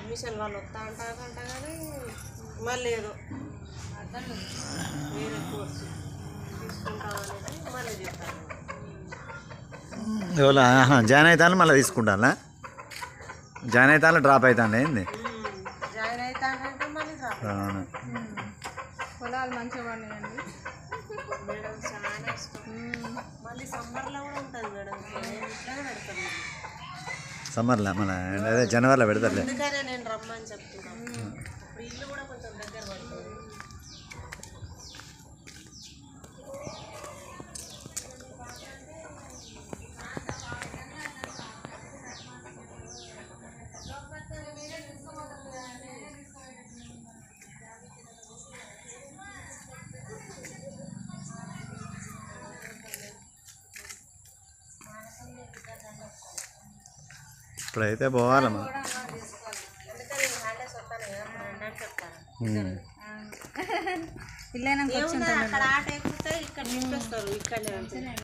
Admission వాళ్ళు వస్తా అంటారంట కానీ మళ్ళీ ఏదో వేరే కోర్సు తీసుకుంటామనేది మళ్ళీ చెప్తాను. ఎవరు జాయిన్ అవుతాను మళ్ళీ తీసుకుంటానా? జాయిన్ అవుతాను డ్రాప్ అవుతాను ఏంది? జాయిన్ అవుతానంటే మళ్ళీ డ్రాప్. అవును పొలాలు మంచిగా పండియండి మేడం, చాలా ఇష్టం. మళ్ళీ సమ్మర్లో కూడా ఉంటుంది మేడం, ఇట్లానే పెడతారు. సమ్మర్లో మన అదే జనవరిలో పెడతారులే. అందుకనే నేను రమ్మని చెప్తున్నాను. ఇప్పుడు ఇల్లు కూడా కొంచెం దగ్గర పడుతుంది. ఇప్పుడైతే పోవాలమ్మా. పిల్లైనా అక్కడ ఆట ఎక్కుతాయి, ఇక్కడ నింపేస్తారు ఇక్కడనే.